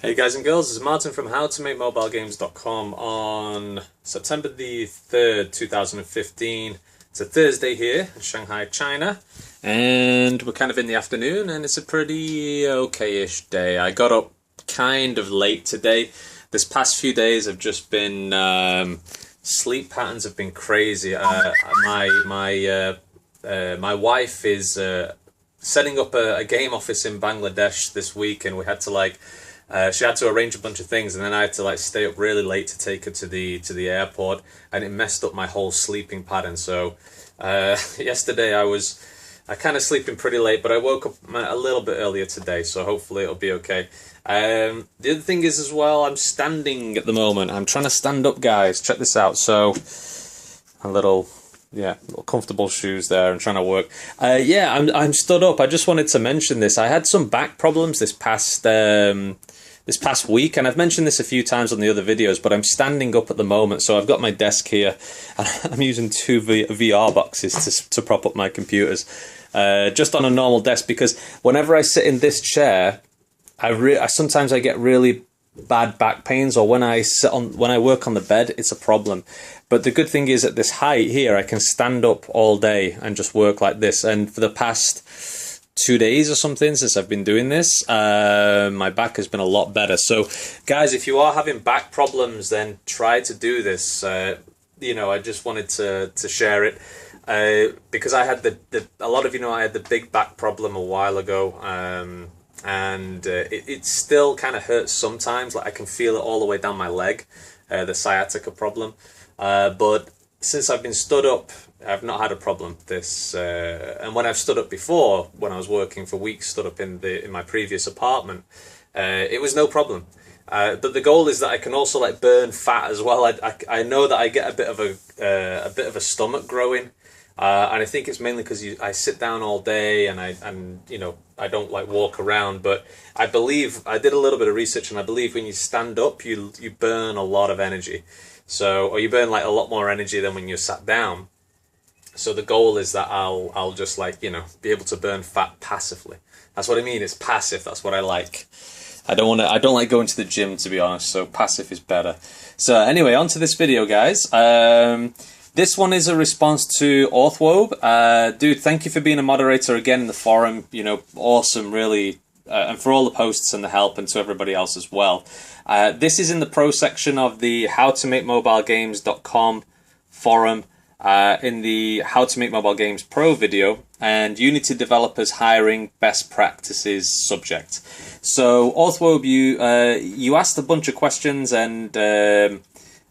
Hey guys and girls, this is Martin from howtomakemobilegames.com on September the 3rd, 2015. It's a Thursday here in Shanghai, China, and we're kind of in the afternoon and it's a pretty okay-ish day. I got up kind of late today. This past few days have just been, sleep patterns have been crazy. My wife is setting up a game office in Bangladesh this week, and we had to she had to arrange a bunch of things, and then I had to stay up really late to take her to the airport, and it messed up my whole sleeping pattern. So yesterday I kind of sleeping pretty late, but I woke up a little bit earlier today, so hopefully it'll be okay. The other thing is as well, I'm standing at the moment. I'm trying to stand up, guys. Check this out. So little comfortable shoes there and trying to work. I'm stood up. I just wanted to mention this. I had some back problems this past week, and I've mentioned this a few times on the other videos, but I'm standing up at the moment. So I've got my desk here, and I'm using two VR boxes to prop up my computers, just on a normal desk, because whenever I sit in this chair, sometimes I get really bad back pains, or when I work on the bed, it's a problem. But the good thing is, at this height here, I can stand up all day and just work like this. And for the past 2 days or something since I've been doing this, my back has been a lot better. So guys, if you are having back problems, then try to do this. I just wanted to share it, because I had a lot of I had the big back problem a while ago, and it still kind of hurts sometimes. I can feel it all the way down my leg, the sciatica problem. But since I've been stood up, I've not had a problem. And when I've stood up before, when I was working for weeks, stood up in my previous apartment, it was no problem. But the goal is that I can also burn fat as well. I know that I get a bit of a stomach growing, and I think it's mainly because I sit down all day and I don't walk around. But I believe I did a little bit of research, and I believe when you stand up, you burn a lot of energy. Or you burn a lot more energy than when you're sat down. So the goal is that I'll just be able to burn fat passively. That's what I mean. It's passive. That's what I like. I don't like going to the gym, to be honest. So passive is better. So anyway, on to this video, guys. This one is a response to Orthwobe. Dude, thank you for being a moderator again in the forum. Awesome, really. And for all the posts and the help, and to everybody else as well. This is in the pro section of the howtomakemobilegames.com forum, in the How to Make Mobile Games Pro video, and Unity developers hiring best practices subject. So Orthwobe, you asked a bunch of questions, and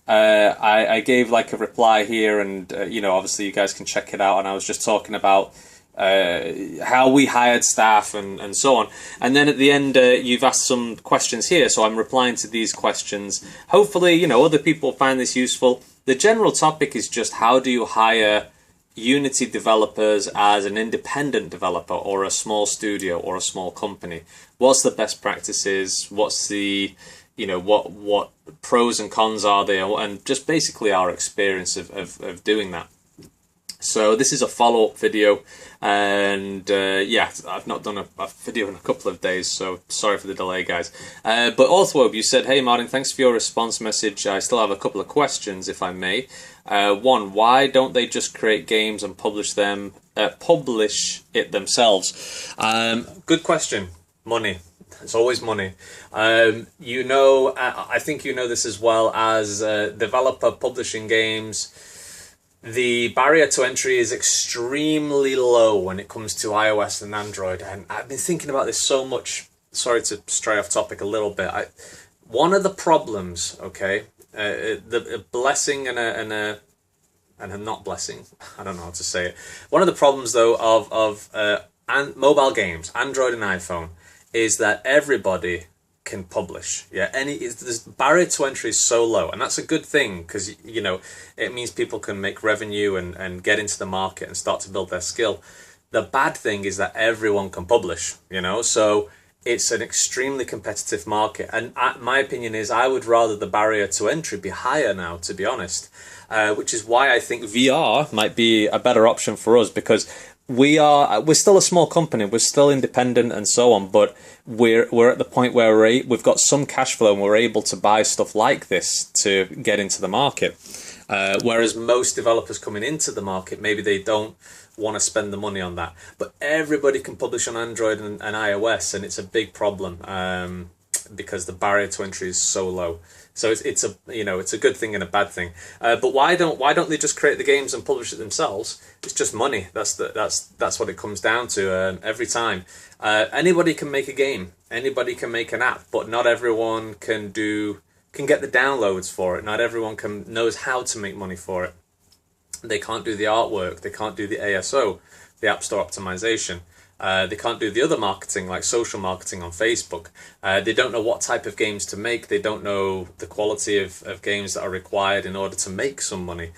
I gave a reply here, and obviously you guys can check it out. And I was just talking about how we hired staff and so on. And then at the end, you've asked some questions here, so I'm replying to these questions. Hopefully, other people find this useful. The general topic is just, how do you hire Unity developers as an independent developer, or a small studio, or a small company? What's the best practices? What's the, what pros and cons are there? And just basically our experience of doing that. So this is a follow-up video, and I've not done a video in a couple of days, so sorry for the delay, guys. But Orthwobe, you said, "Hey Martin, thanks for your response message. I still have a couple of questions, if I may. One, why don't they just create games and publish it themselves?" Good question. Money. It's always money. I think this as well, as a developer publishing games. The barrier to entry is extremely low when it comes to iOS and Android, and I've been thinking about this so much. Sorry to stray off topic a little bit. One of the problems, the blessing and a not blessing, I don't know how to say it. One of the problems, though, of mobile games, Android and iPhone, is that everybody can publish. The barrier to entry is so low, and that's a good thing, because it means people can make revenue and get into the market and start to build their skill. The bad thing is that everyone can publish, so it's an extremely competitive market, and my opinion is I would rather the barrier to entry be higher now, to be honest, which is why I think VR might be a better option for us, because we're still a small company, we're still independent and so on, but we're at the point where we've got some cash flow and we're able to buy stuff like this to get into the market. Whereas most developers coming into the market, maybe they don't want to spend the money on that. But everybody can publish on Android and iOS, and it's a big problem because the barrier to entry is so low. So it's a it's a good thing and a bad thing. But why don't they just create the games and publish it themselves? It's just money. That's what it comes down to every time. Anybody can make a game. Anybody can make an app, but not everyone can get the downloads for it. Not everyone knows how to make money for it. They can't do the artwork. They can't do the ASO, the App Store optimization. They can't do the other marketing like social marketing on Facebook. They don't know what type of games to make. They don't know the quality of games that are required in order to make some money.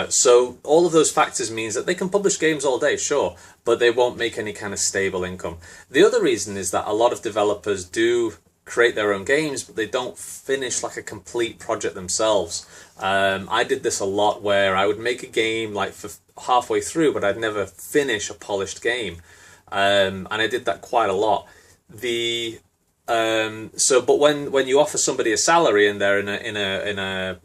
So all of those factors means that they can publish games all day, sure, but they won't make any kind of stable income. The other reason is that a lot of developers do create their own games, but they don't finish like a complete project themselves. I did this a lot where I would make a game like for halfway through, but I'd never finish a polished game. And I did that quite a lot. But when you offer somebody a salary and they're in a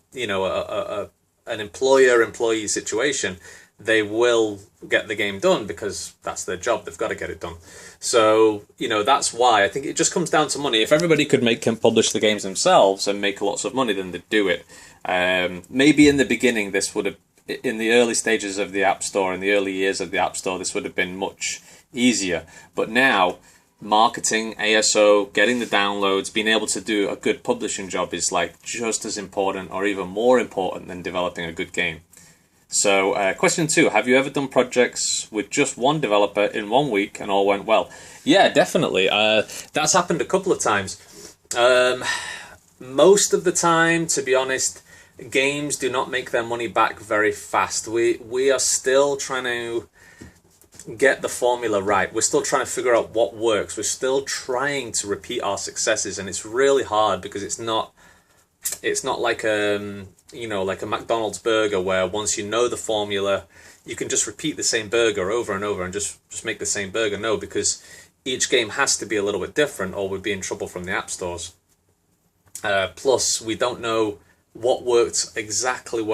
an employer-employee situation, they will get the game done because that's their job. They've got to get it done. So that's why I think it just comes down to money. If everybody could publish the games themselves and make lots of money, then they'd do it. Maybe in the beginning, in the early stages of the App Store, in the early years of the App Store, this would have been much easier. But now, marketing, ASO, getting the downloads, being able to do a good publishing job is like just as important or even more important than developing a good game. So question 2, have you ever done projects with just one developer in 1 week and all went well? Yeah, definitely. That's happened a couple of times. Most of the time, to be honest, games do not make their money back very fast. We are still trying to get the formula right. We're still trying to figure out what works. We're still trying to repeat our successes, and it's really hard because it's not like like a McDonald's burger where once you know the formula, you can just repeat the same burger over and over and just make the same burger. No, because each game has to be a little bit different or we'd be in trouble from the app stores. Plus, we don't know what worked exactly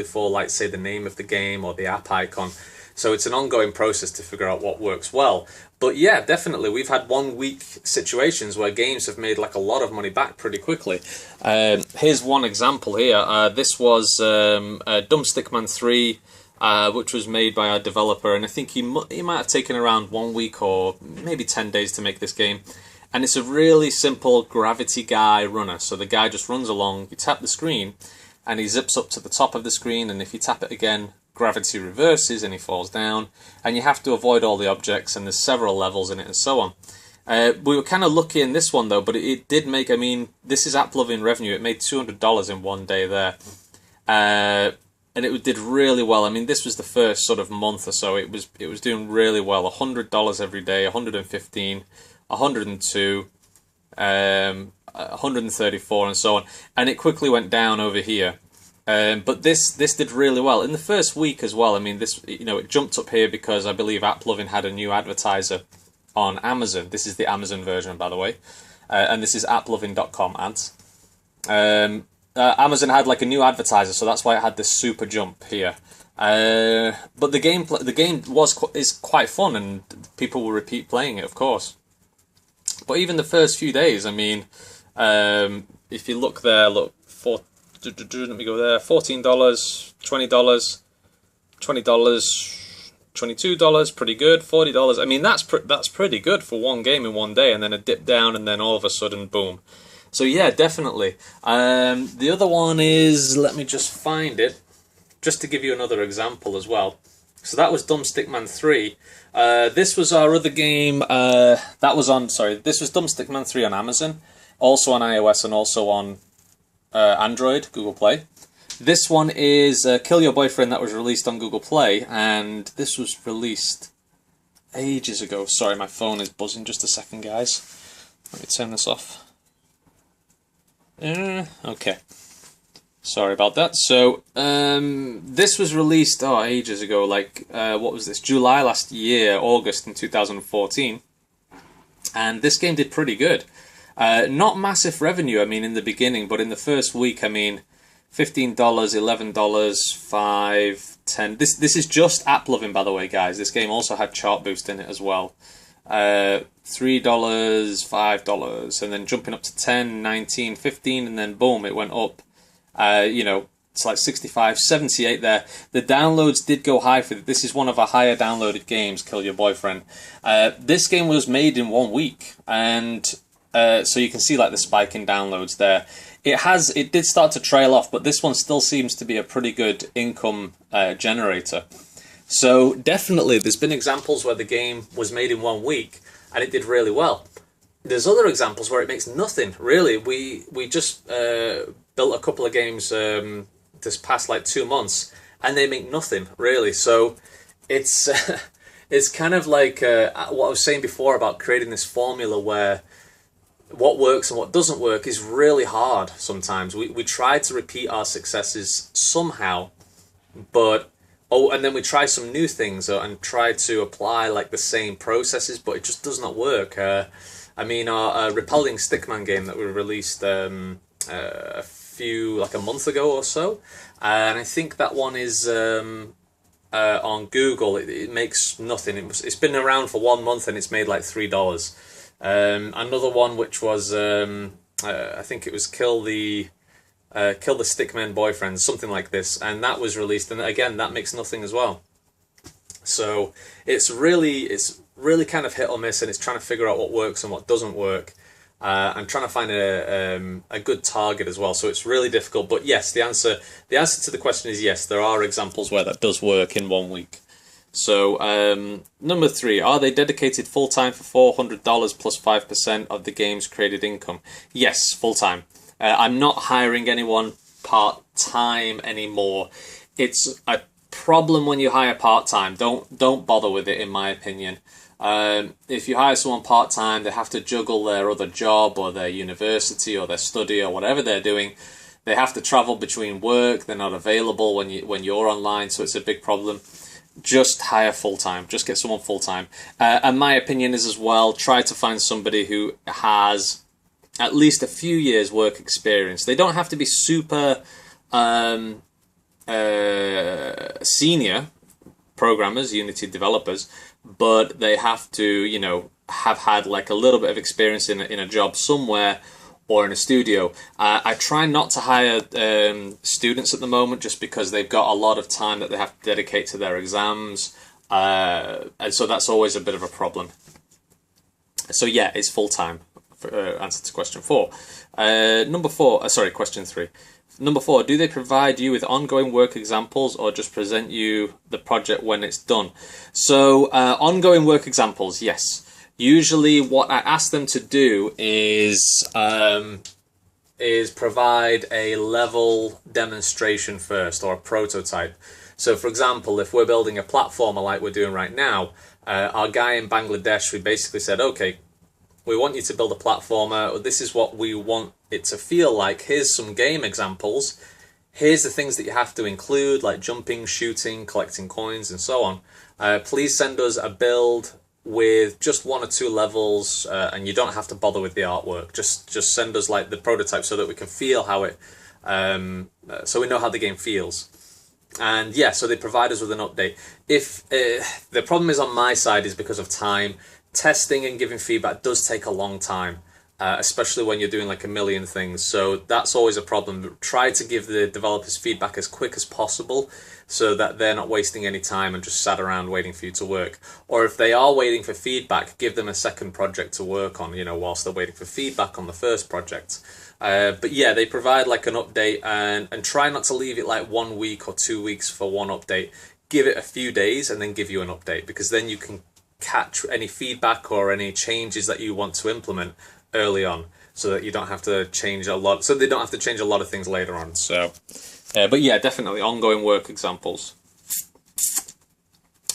for, like, say, the name of the game or the app icon. So it's an ongoing process to figure out what works well. But yeah, definitely, we've had 1 week situations where games have made like a lot of money back pretty quickly. Here's one example here. This was Dumbstickman 3, which was made by our developer, and I think he might have taken around 1 week or maybe 10 days to make this game. And it's a really simple gravity guy runner. So the guy just runs along, you tap the screen, and he zips up to the top of the screen, and if you tap it again, gravity reverses and he falls down, and you have to avoid all the objects, and there's several levels in it and so on. We were kind of lucky in this one though, but it did make, I mean, this is AppLovin revenue, it made $200 in 1 day there. And it did really well. I mean, this was the first sort of month or so, it was doing really well. $100 every day, 115, 102, 134 and so on, and it quickly went down over here. But this did really well in the first week as well. I mean, this, it jumped up here because I believe AppLovin had a new advertiser on Amazon. This is the Amazon version, by the way, and this is applovin.com ads. Amazon had like a new advertiser, so that's why it had this super jump here. But the game is quite fun, and people will repeat playing it, of course. But even the first few days, I mean, if you look there, let me go there. $14, $20, $20, $22, pretty good. $40. I mean, that's pretty good for one game in 1 day, and then a dip down, and then all of a sudden, boom. So yeah, definitely. The other one is, let me just find it, just to give you another example as well. So that was Dumbstickman 3. This was our other game. This was Dumbstickman 3 on Amazon, also on iOS and also on Android, Google Play. This one is Kill Your Boyfriend, that was released on Google Play, and this was released ages ago. Sorry, my phone is buzzing. Just a second, guys. Let me turn this off. Okay. Sorry about that. So, this was released, ages ago, like, what was this? July last year, August in 2014. And this game did pretty good. Not massive revenue, I mean, in the beginning, but in the first week, I mean, $15, $11, $5, $10. This is just app loving, by the way, guys. This game also had Chart Boost in it as well. $3, $5, and then jumping up to 10, 19, 15, and then boom, it went up. It's like 65, 78 there. The downloads did go high for it. This is one of our higher downloaded games, Kill Your Boyfriend. This game was made in 1 week, and so you can see like the spike in downloads there. It did start to trail off, but this one still seems to be a pretty good income generator. So definitely, there's been examples where the game was made in 1 week and it did really well. There's other examples where it makes nothing, really. We just built a couple of games this past like 2 months, and they make nothing, really. So it's it's kind of like what I was saying before about creating this formula where what works and what doesn't work is really hard sometimes. We try to repeat our successes somehow, but and then we try some new things and try to apply like the same processes, but it just does not work. I mean, our Repelling Stickman game that we released like a month ago or so, and I think that one is on Google. It makes nothing. It's been around for 1 month and it's made like $3. Another one which was I think it was Kill the Stickman Boyfriend, something like this, and that was released, and again that makes nothing as well. So it's really kind of hit or miss, and it's trying to figure out what works and what doesn't work. I'm trying to find a good target as well, so it's really difficult. But yes, the answer to the question is yes. There are examples where that does work in 1 week. So number 3, are they dedicated full time for $400 plus 5% of the game's created income? Yes, full time. I'm not hiring anyone part time anymore. It's a problem when you hire part time. Don't bother with it, in my opinion. If you hire someone part time, they have to juggle their other job or their university or their study or whatever they're doing. They have to travel between work. They're not available when you're online, so it's a big problem. Just hire full-time. Just get someone full-time. And my opinion is as well, try to find somebody who has at least a few years work experience. They don't have to be super senior programmers, Unity developers, but they have to, have had like a little bit of experience in a job somewhere or in a studio. I try not to hire students at the moment just because they've got a lot of time that they have to dedicate to their exams, and so that's always a bit of a problem. So yeah, it's full-time, answer to question 4. Question 3. Number 4, do they provide you with ongoing work examples or just present you the project when it's done? So ongoing work examples, yes. Usually what I ask them to do is provide a level demonstration first, or a prototype. So for example, if we're building a platformer like we're doing right now, our guy in Bangladesh, we basically said, okay, we want you to build a platformer. This is what we want it to feel like. Here's some game examples. Here's the things that you have to include, like jumping, shooting, collecting coins, and so on. Please send us a build with just 1 or 2 levels, and you don't have to bother with the artwork. Just send us like the prototype so that we can feel how it, so we know how the game feels. And yeah, so they provide us with an update. If the problem is on my side is because of time. Testing and giving feedback does take a long time, especially when you're doing like a million things. So that's always a problem. Try to give the developers feedback as quick as possible so that they're not wasting any time and just sat around waiting for you to work. Or if they are waiting for feedback, give them a second project to work on, whilst they're waiting for feedback on the first project. But yeah, they provide like an update, and try not to leave it like 1 week or 2 weeks for one update. Give it a few days and then give you an update, because then you can catch any feedback or any changes that you want to implement early on, so that you don't have to change a lot. So they don't have to change a lot of things later on. So, but yeah, definitely ongoing work examples.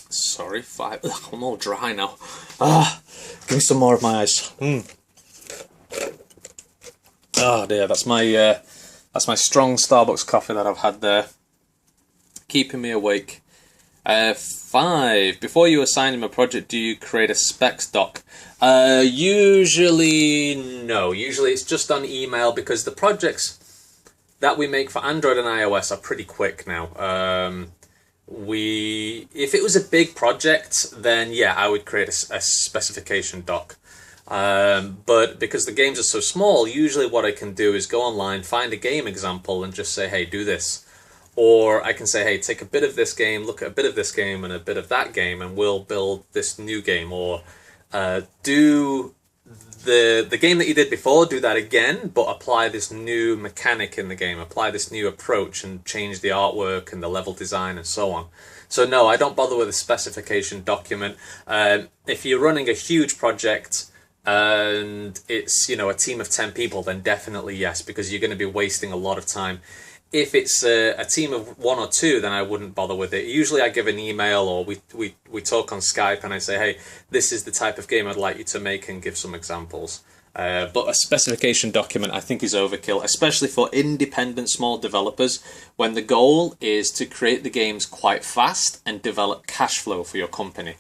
Sorry, 5. Ugh, I'm all dry now. Give me some more of my ice. Oh dear, that's That's my strong Starbucks coffee that I've had there, keeping me awake. 5. Before you assign him a project, do you create a specs doc? Usually no. Usually it's just on email, because the projects that we make for Android and iOS are pretty quick now. If it was a big project, then yeah, I would create a specification doc. But because the games are so small, usually what I can do is go online, find a game example, and just say, hey, do this. Or I can say, hey, take a bit of this game, look at a bit of this game and a bit of that game, and we'll build this new game. Or do the game that you did before, do that again, but apply this new mechanic in the game, apply this new approach, and change the artwork and the level design and so on. So no, I don't bother with a specification document. If you're running a huge project and it's, a team of 10 people, then definitely yes, because you're going to be wasting a lot of time. If it's a team of 1 or 2, then I wouldn't bother with it. Usually I give an email, or we talk on Skype, and I say, hey, this is the type of game I'd like you to make, and give some examples. But a specification document I think is overkill, especially for independent small developers, when the goal is to create the games quite fast and develop cash flow for your company.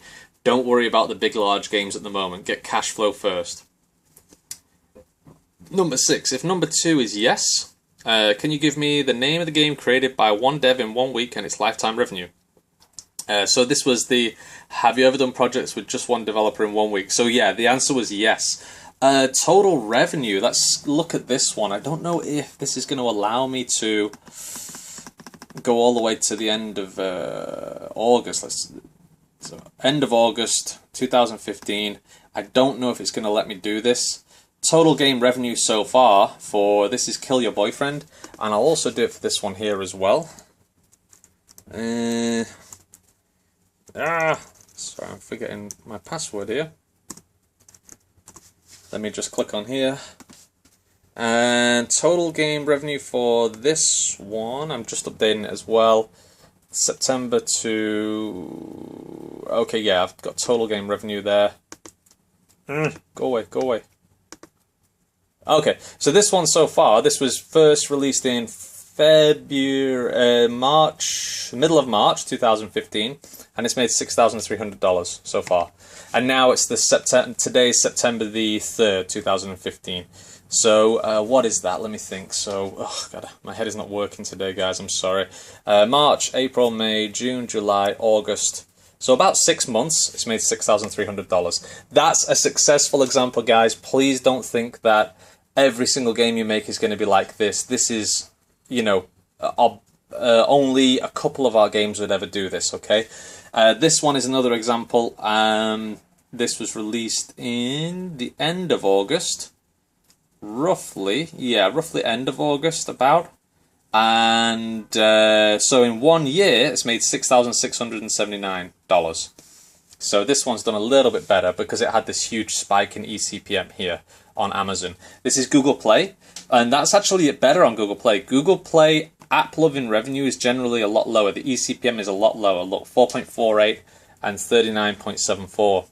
Don't worry about the big, large games at the moment. Get cash flow first. Number 6. If number 2 is yes, can you give me the name of the game created by one dev in 1 week and its lifetime revenue? So this was the, have you ever done projects with just one developer in 1 week? So yeah, the answer was yes. Total revenue, let's look at this one. I don't know if this is going to allow me to go all the way to the end of August. So end of August 2015. I don't know if it's going to let me do this. Total game revenue so far for this is Kill Your Boyfriend, and I'll also do it for this one here as well. Sorry, I'm forgetting my password here. Let me just click on here. And total game revenue for this one, I'm just updating it as well. September to... Okay, yeah, I've got total game revenue there. Go away, go away. Okay, so this one so far, this was first released in middle of March 2015, and it's made $6,300 so far. And now it's today's September the 3rd, 2015. So what is that? Let me think. So, oh God, my head is not working today, guys. I'm sorry. March, April, May, June, July, August. So about 6 months, it's made $6,300. That's a successful example, guys. Please don't think that every single game you make is going to be like this. This is, only a couple of our games would ever do this, okay? This one is another example. This was released in the end of August. Roughly end of August about. And so in 1 year, it's made $6,679. So this one's done a little bit better because it had this huge spike in eCPM here on Amazon. This is Google Play, and that's actually better on Google Play. Google Play app loving revenue is generally a lot lower. The eCPM is a lot lower. Look, 4.48 and 39.74.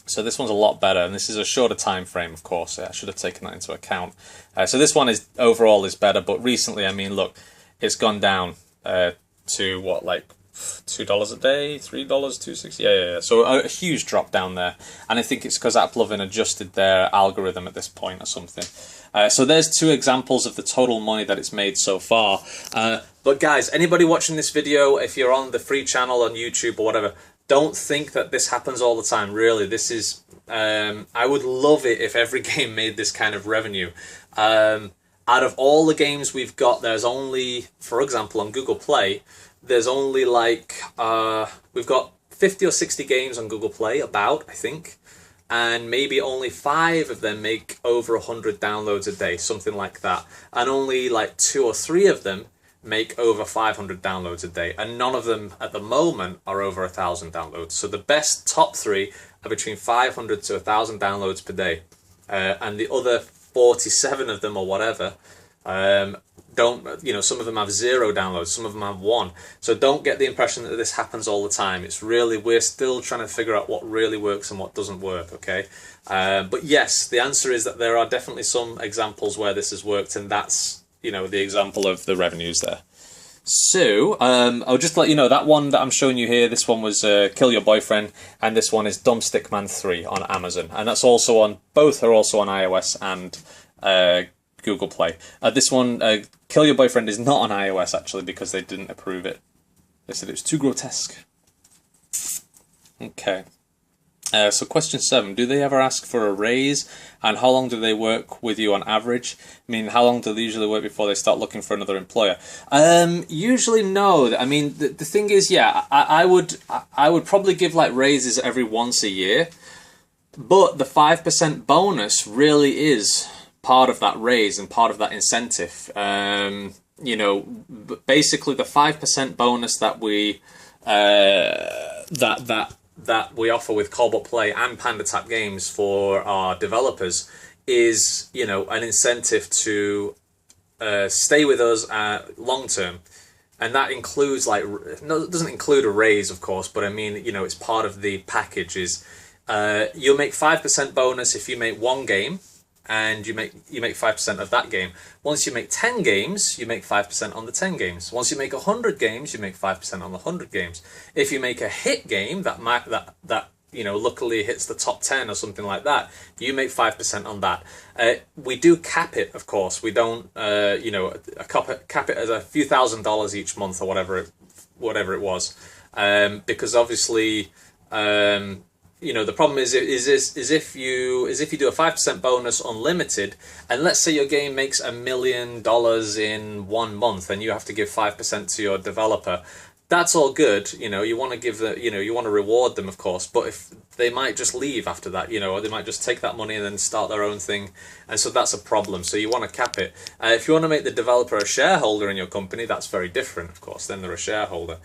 So this one's a lot better, and this is a shorter time frame, of course. I should have taken that into account. So this one is overall is better, but recently, I mean, look, it's gone down to what, like $2 a day, $3, $2.60. Yeah. So a huge drop down there, and I think it's because AppLovin adjusted their algorithm at this point or something. So there's 2 examples of the total money that it's made so far. But guys, anybody watching this video, if you're on the free channel on YouTube or whatever, don't think that this happens all the time. Really, this is... I would love it if every game made this kind of revenue. Out of all the games we've got, there's only, for example, on Google Play, there's only like... we've got 50 or 60 games on Google Play, I think. And maybe only 5 of them make over 100 downloads a day, something like that. And only like 2 or 3 of them make over 500 downloads a day, and none of them at the moment are over 1,000 downloads. So the best top 3 are between 500 to 1,000 downloads per day, and the other 47 of them or whatever don't, some of them have 0 downloads, some of them have 1. So don't get the impression that this happens all the time. It's really, we're still trying to figure out what really works and what doesn't work, okay? But yes, the answer is that there are definitely some examples where this has worked, and that's the example of the revenues there. So, I'll just let you know, that one that I'm showing you here, this one was Kill Your Boyfriend, and this one is Dumbstickman 3 on Amazon. And that's also both are also on iOS and Google Play. This one, Kill Your Boyfriend, is not on iOS, actually, because they didn't approve it. They said it was too grotesque. Okay. So question 7, do they ever ask for a raise, and how long do they work with you on average? I mean, how long do they usually work before they start looking for another employer? Usually no. I mean, the thing is, yeah, I would probably give like raises every once a year, but the 5% bonus really is part of that raise and part of that incentive. Basically the 5% bonus that we that we offer with Colbert Play and Panda Tap Games for our developers is, an incentive to stay with us long term. And that includes, it doesn't include a raise, of course, but I mean, it's part of the package. You'll make 5% bonus if you make one game, and you make 5% of that game. Once you make 10 games, you make 5% on the 10 games. Once you make 100 games, you make 5% on the 100 games. If you make a hit game that luckily hits the top 10 or something like that, you make 5% on that. We do cap it, of course. We don't, cap it as a few $1,000s each month or whatever it was, because obviously. The problem is if you do a 5% bonus unlimited, and let's say your game makes $1 million in 1 month, and you have to give 5% to your developer. That's all good, you want to give you want to reward them, of course, but if they might just leave after that, or they might just take that money and then start their own thing, and so that's a problem. So you want to cap it. If you want to make the developer a shareholder in your company, that's very different, of course. Then they're a shareholder.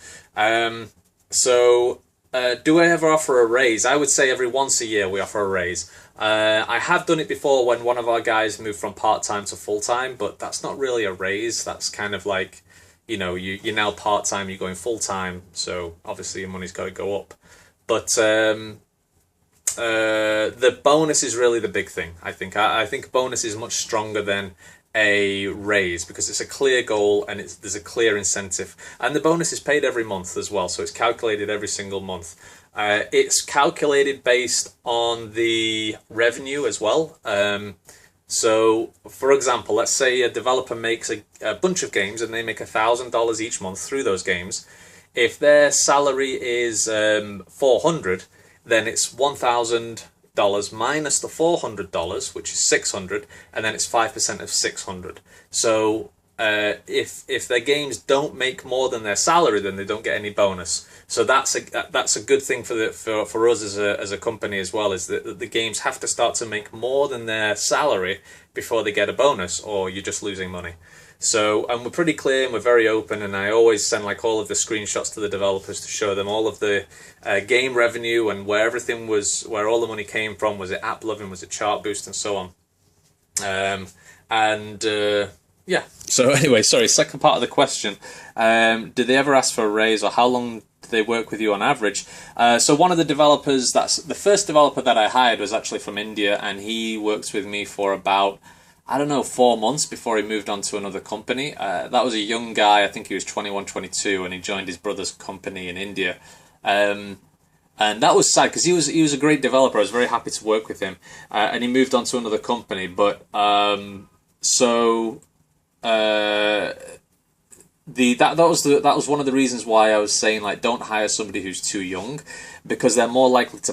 Do I ever offer a raise? I would say every once a year we offer a raise. I have done it before when one of our guys moved from part-time to full-time, but that's not really a raise. That's kind of like, you're now part-time, you're going full-time, so obviously your money's got to go up. But the bonus is really the big thing, I think. I think bonus is much stronger than a raise because it's a clear goal and there's a clear incentive, and the bonus is paid every month as well, so it's calculated every single month. It's calculated based on the revenue as well. So for example, let's say a developer makes a bunch of games and they make $1,000 each month through those games. If their salary is $400, then it's $1,000 minus the $400, which is $600, and then it's 5% of $600. So if their games don't make more than their salary, then they don't get any bonus. So that's a good thing for us as a company as well, is that the games have to start to make more than their salary before they get a bonus, or you're just losing money. So, and we're pretty clear and we're very open, and I always send all of the screenshots to the developers to show them all of the game revenue and where all the money came from. Was it app loving, was it chart boost, and so on. Yeah. So anyway, sorry, second part of the question. Do they ever ask for a raise, or how long do they work with you on average? So one of the developers, that's the first developer that I hired, was actually from India, and he works with me for about, 4 months before he moved on to another company. That was a young guy, I think he was 21, 22, and he joined his brother's company in India. And that was sad because he was a great developer. I was very happy to work with him, and he moved on to another company. But that was one of the reasons why I was saying don't hire somebody who's too young, because they're more likely to